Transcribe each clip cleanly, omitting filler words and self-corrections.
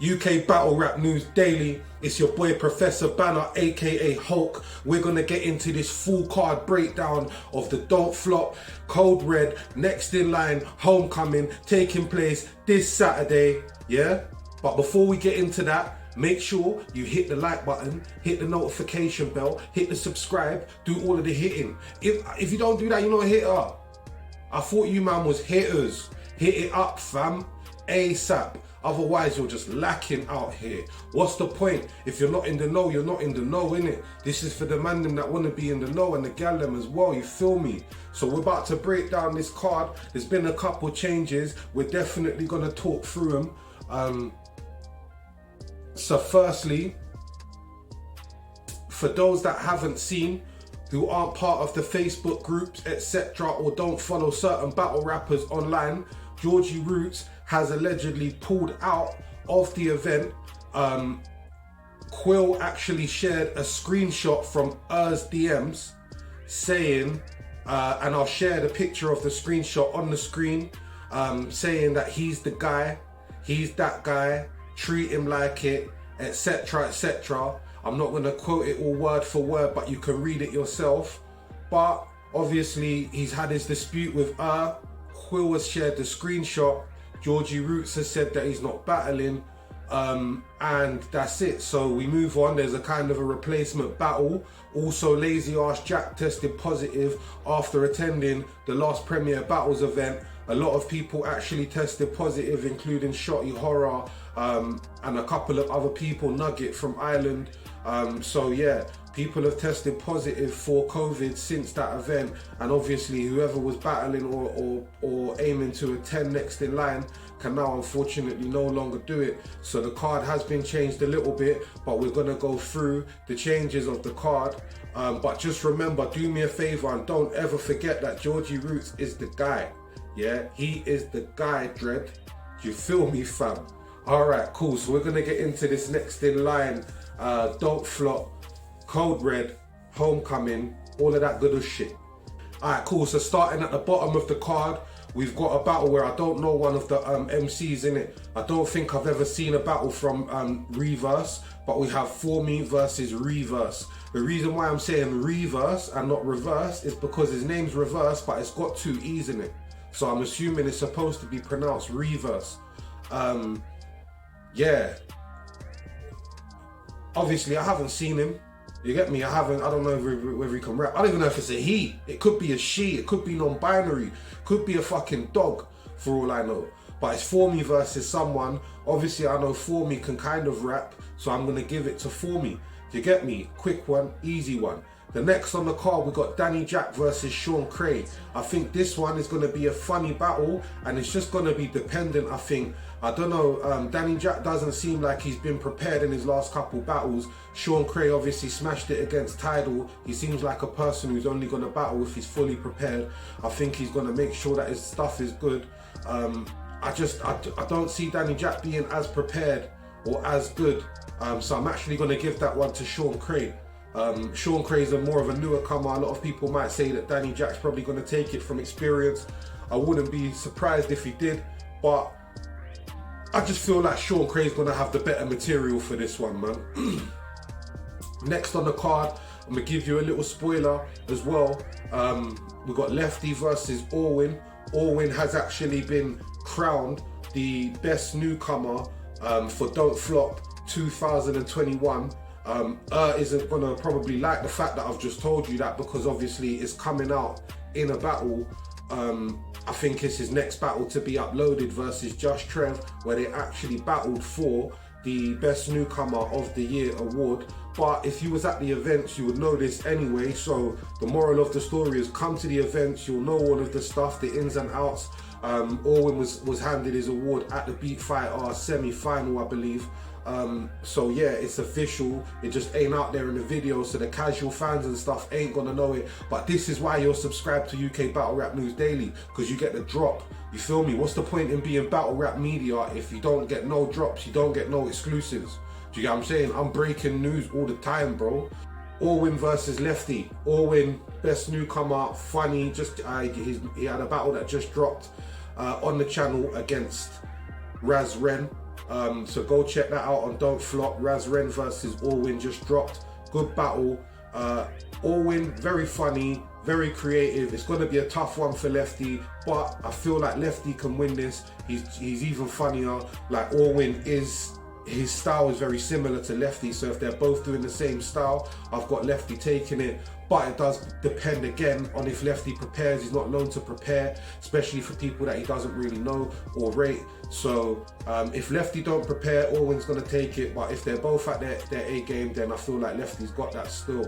UK Battle Rap News Daily. It's your boy Professor Banner, aka Hulk. We're gonna get into this full card breakdown of the Don't Flop, Code Red, Next in Line, Homecoming, taking place this Saturday. Yeah? But before we get into that, make sure you hit the like button, hit the notification bell, hit the subscribe, do all of the hitting. If you don't do that, you're not a hitter. I thought you man was hitters. Hit it up, fam. ASAP. Otherwise, you're just lacking out here. What's the point? If you're not in the know, you're not in the know, innit? This is for the man them that want to be in the know and the gal them as well, you feel me? So we're about to break down this card. There's been a couple changes. We're definitely going to talk through them. So firstly, for those that haven't seen, who aren't part of the Facebook groups, etc., or don't follow certain battle rappers online, Georgie Roots has allegedly pulled out of the event. Quill actually shared a screenshot from DMs saying, and I'll share the picture of the screenshot on the screen, saying that he's the guy, he's that guy, treat him like it, etc., etc. I'm not going to quote it all word for word, but you can read it yourself. But obviously, he's had his dispute with Quill has shared the screenshot. Georgie Roots has said that he's not battling, and that's it. So we move on. There's a kind of a replacement battle. Also, Lazy Arse Jack tested positive after attending the last Premier Battles event. A lot of people actually tested positive, including Shotty Horror and a couple of other people, Nugget from Ireland. So yeah, people have tested positive for COVID since that event, and obviously whoever was battling or aiming to attend Next in Line can now unfortunately no longer do it. So the card has been changed a little bit, but we're gonna go through the changes of the card. But just remember, do me a favor and don't ever forget that Georgie Roots is the guy. Yeah, he is the guy, Dread. You feel me, fam? Alright, cool. So we're gonna get into this Next in Line, Don't Flop, Code Red, Homecoming, all of that good shit. Alright, cool. So starting at the bottom of the card, we've got a battle where I don't know one of the MCs in it. I don't think I've ever seen a battle from Reverse, but we have For Me versus Reverse. The reason why I'm saying Reverse and not Reverse is because his name's Reverse, but it's got two E's in it. So I'm assuming it's supposed to be pronounced Reverse. Yeah. Obviously, I haven't seen him. You get me? I don't know whether he can rap. I don't even know if it's a he. It could be a she. It could be non-binary. Could be a fucking dog, for all I know. But it's For Me versus someone. Obviously, I know For Me can kind of rap, so I'm going to give it to For Me. You get me? Quick one, easy one. The next on the card, we got Danny Jack versus Sean Cray. I think this one is going to be a funny battle, and it's just going to be dependent, I think. I don't know, Danny Jack doesn't seem like he's been prepared in his last couple battles. Sean Cray obviously smashed it against Tidal. He seems like a person who's only going to battle if he's fully prepared. I think he's going to make sure that his stuff is good. I don't see Danny Jack being as prepared or as good. So I'm actually going to give that one to Sean Cray. Sean Cray's more of a newer comer. A lot of people might say that Danny Jack's probably going to take it from experience. I wouldn't be surprised if he did, but I just feel like Sean Cray's going to have the better material for this one, man. Next on the card, I'm going to give you a little spoiler as well. We've got Lefty versus Orwin. Orwin has actually been crowned the best newcomer for Don't Flop 2021. Isn't gonna probably like the fact that I've just told you that, because obviously it's coming out in a battle. I think it's his next battle to be uploaded versus Just Trev, where they actually battled for the Best Newcomer of the Year award. But if you was at the events, you would know this anyway. So the moral of the story is, come to the events, you'll know all of the stuff, the ins and outs. Orwin was handed his award at the Beat Fighter semi-final, I believe. So yeah, it's official. It just ain't out there in the video, so the casual fans and stuff ain't gonna know it. But this is why you're subscribed to UK Battle Rap News Daily, because you get the drop. You feel me? What's the point in being battle rap media if you don't get no drops, you don't get no exclusives? Do you get what I'm saying? I'm breaking news all the time, bro. Orwin versus Lefty. Orwin, best newcomer, funny. He had a battle that just dropped on the channel against Raz Ren. So go check that out on Don't Flop. Raz Ren versus Orwin just dropped. Good battle. Orwin, very funny, very creative. It's going to be a tough one for Lefty, but I feel like Lefty can win this. He's even funnier. Like Orwin his style is very similar to Lefty, so if they're both doing the same style, I've got Lefty taking it. But it does depend again on if Lefty prepares. He's not known to prepare, especially for people that he doesn't really know or rate. So if Lefty don't prepare, Orwin's going to take it. But if they're both at their A game, then I feel like Lefty's got that still.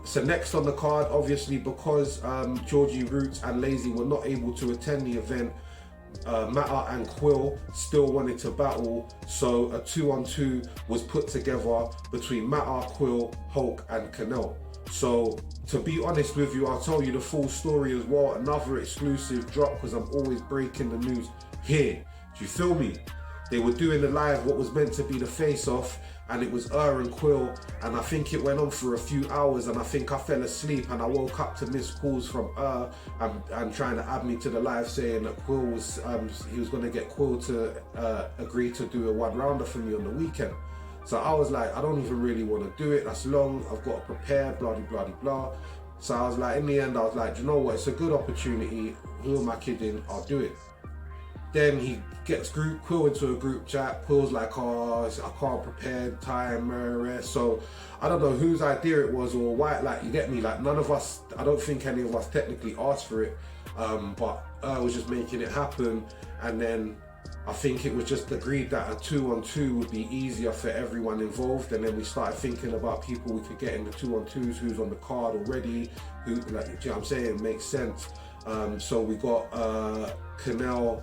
So next on the card, obviously because Georgie Roots and Lazy were not able to attend the event, Matter and Quill still wanted to battle, so a 2-on-2 was put together between Matter, Quill, Hulk and Canel. So to be honest with you, I'll tell you the full story as well. Another exclusive drop, because I'm always breaking the news here. Do you feel me? They were doing the live, what was meant to be the face-off, and it was and Quill, and I think it went on for a few hours, and I think I fell asleep, and I woke up to missed calls from and trying to add me to the live, saying that Quill was he was going to get Quill to agree to do a one-rounder for me on the weekend. So I was like, I don't even really want to do it. That's long. I've got to prepare. Blah blah blah blah. So I was like, in the end, I was like, do you know what? It's a good opportunity. Who am I kidding? I'll do it. Then he gets Quill into a group chat. Quill's like, oh, I can't prepare, time, so I don't know whose idea it was or why, like, you get me? Like, none of us, I don't think any of us technically asked for it, but I was just making it happen. And then I think it was just agreed that a 2-on-2 would be easier for everyone involved. And then we started thinking about people we could get in the 2-on-2s, who's on the card already, who, like, do you know what I'm saying? It makes sense. So we got Canel,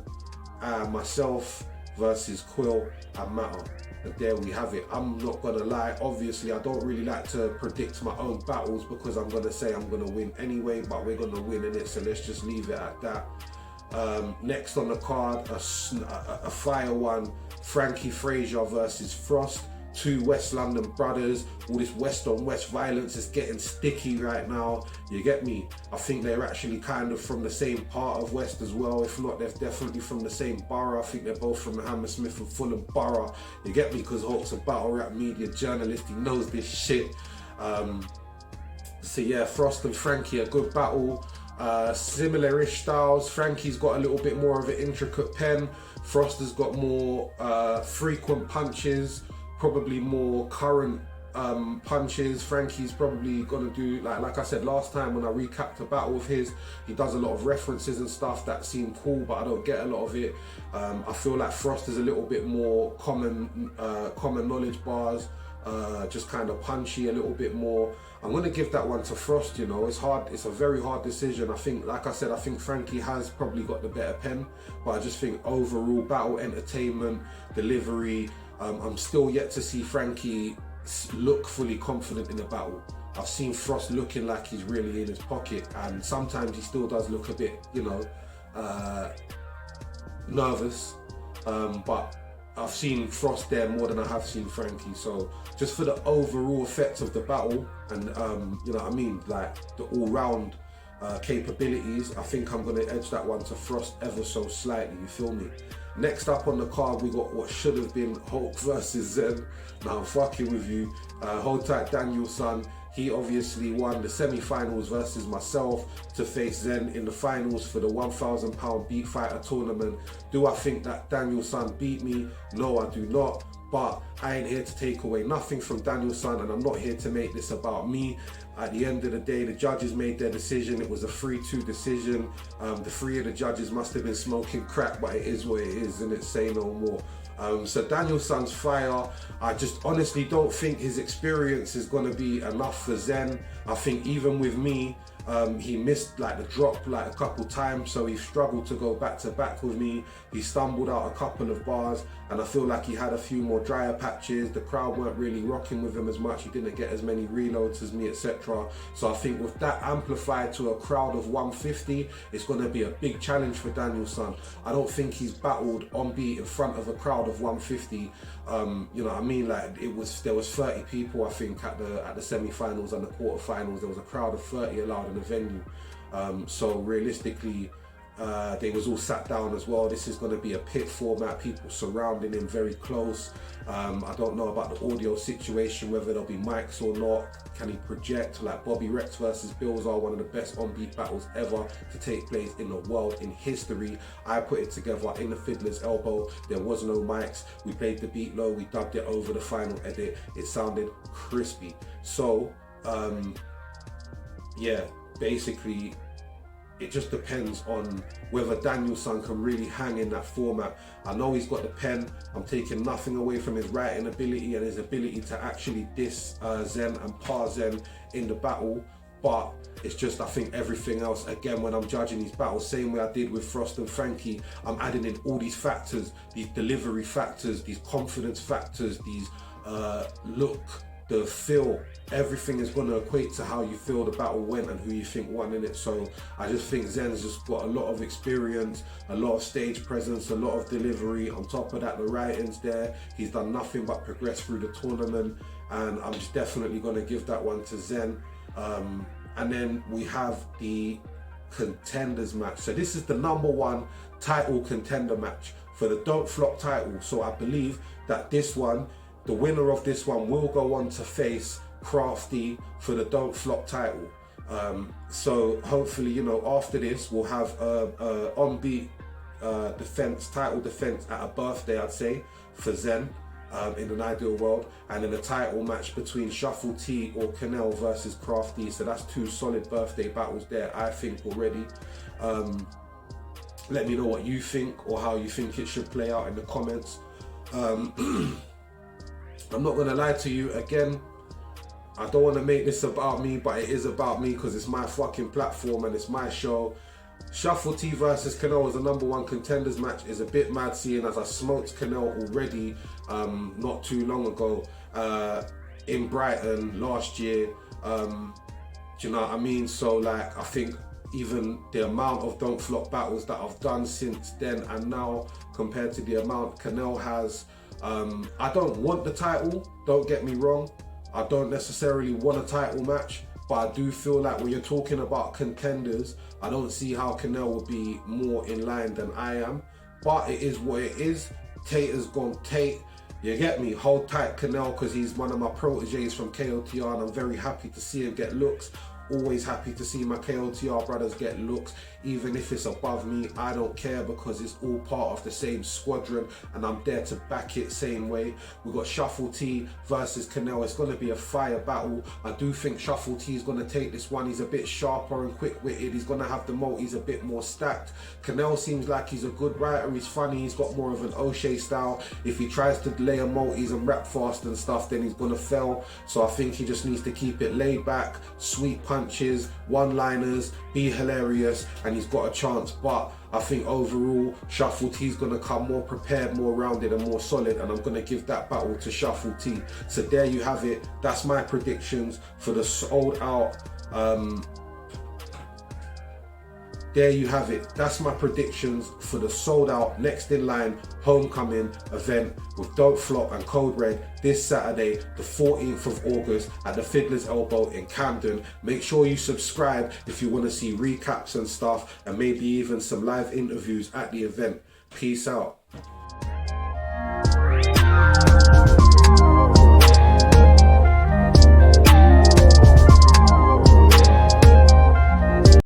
myself versus Quill and Matter, and there we have it. I'm not gonna lie, obviously I don't really like to predict my own battles because I'm gonna say I'm gonna win anyway, but we're gonna win in it, so let's just leave it at that. Next on the card, a fire one, Frankie Frazier versus Frost. Two West London brothers. All this West on West violence is getting sticky right now. You get me? I think they're actually kind of from the same part of West as well. If not, they're definitely from the same borough. I think they're both from Hammersmith and Fulham borough. You get me? Because Hulk's a battle rap media journalist. He knows this shit. So yeah, Frost and Frankie, a good battle. Similar-ish styles. Frankie's got a little bit more of an intricate pen. Frost has got more frequent punches, probably more current punches. Frankie's probably gonna do, like I said last time when I recapped a battle of his, he does a lot of references and stuff that seem cool, but I don't get a lot of it. I feel like Frost is a little bit more common knowledge bars, just kind of punchy a little bit more. I'm gonna give that one to Frost. You know, it's hard. It's a very hard decision. I think, like I said, I think Frankie has probably got the better pen, but I just think overall battle entertainment, delivery. I'm still yet to see Frankie look fully confident in a battle. I've seen Frost looking like he's really in his pocket, and sometimes he still does look a bit, you know, nervous. But I've seen Frost there more than I have seen Frankie. So just for the overall effect of the battle, and you know what I mean, like the all-round capabilities, I think I'm gonna edge that one to Frost ever so slightly. You feel me? Next up on the card, we got what should have been Hulk versus Zen. Now I'm fucking with you. Hold tight, Daniel-san. He obviously won the semi-finals versus myself to face Zen in the finals for the £1,000 Beat Fighter tournament. Do I think that Daniel-san beat me? No, I do not. But I ain't here to take away nothing from Daniel-san, and I'm not here to make this about me. At the end of the day, the judges made their decision. It was a 3-2 decision. The three of the judges must have been smoking crack, but it is what it is, and it's say no more. So Daniel-san's fire. I just honestly don't think his experience is going to be enough for Zen. I think even with me, he missed like the drop like a couple times, so he struggled to go back to back with me. He stumbled out a couple of bars, and I feel like he had a few more drier patches. The crowd weren't really rocking with him as much. He didn't get as many reloads as me, etc. So I think with that amplified to a crowd of 150, it's going to be a big challenge for Daniel-san. I don't think he's battled on beat in front of a crowd of 150. You know what I mean? Like there was 30 people, I think, at the semi-finals and the quarter-finals. There was a crowd of 30 allowed in the venue. So realistically, They was all sat down as well. This is going to be a pit format, people surrounding him very close. I don't know about the audio situation, whether there'll be mics or not. Can he project? Like Bobby Rex versus Bills are one of the best on-beat battles ever to take place in the world, in history. I put it together in the Fiddler's Elbow. There was no mics. We played the beat low. We dubbed it over the final edit. It sounded crispy. So, yeah, basically, it just depends on whether Daniel-san can really hang in that format. I know he's got the pen. I'm taking nothing away from his writing ability and his ability to actually diss Zen and par Zen in the battle. But it's just, I think everything else, again, when I'm judging these battles, same way I did with Frost and Frankie, I'm adding in all these factors, these delivery factors, these confidence factors, these look, the feel, everything is going to equate to how you feel the battle went and who you think won in it. So I just think Zen's just got a lot of experience, a lot of stage presence, a lot of delivery. On top of that, the writing's there. He's done nothing but progress through the tournament, and I'm just definitely going to give that one to Zen. And then we have the contenders match. So this is the #1 title contender match for the Don't Flop title. So I believe that this one, the winner of this one will go on to face Crafty for the Don't Flop title. So hopefully, you know, after this, we'll have a on-beat defense, title defense at a birthday, I'd say, for Zen, in an ideal world. And then a title match between Shuffle T or Canel versus Crafty. So that's 2 solid birthday battles there, I think, already. Let me know what you think or how you think it should play out in the comments. I'm not gonna lie to you, again, I don't want to make this about me, but it is about me because it's my fucking platform and it's my show. Shuffle T versus Canel as the #1 contenders match is a bit mad, seeing as I smoked Canel already not too long ago in Brighton last year. Do you know what I mean? So like, I think even the amount of Don't Flop battles that I've done since then and now compared to the amount Canel has, I don't want the title, don't get me wrong. I don't necessarily want a title match, but I do feel like when you're talking about contenders, I don't see how Canel would be more in line than I am. But it is what it is. Tate has gone Tate. You get me? Hold tight, Canel, because he's one of my proteges from KOTR, and I'm very happy to see him get looks. Always happy to see my KOTR brothers get looks, even if it's above me. I don't care, because it's all part of the same squadron and I'm there to back it same way. We've got Shuffle T versus Canel. It's going to be a fire battle. I do think Shuffle T is going to take this one. He's a bit sharper and quick-witted. He's going to have the multis a bit more stacked. Canel seems like he's a good writer. He's funny. He's got more of an O'Shea style. If he tries to layer multis and rap fast and stuff, then he's going to fail. So I think he just needs to keep it laid back, sweet punches, one-liners, be hilarious, and he's got a chance. But I think overall, Shuffle T's going to come more prepared, more rounded and more solid, and I'm going to give that battle to Shuffle T. So there you have it. That's my predictions for the sold out there you have it. That's my predictions for the sold out Next in Line homecoming event with Don't Flop and Code Red this Saturday, the 14th of August at the Fiddler's Elbow in Camden. Make sure you subscribe if you want to see recaps and stuff, and maybe even some live interviews at the event. Peace out.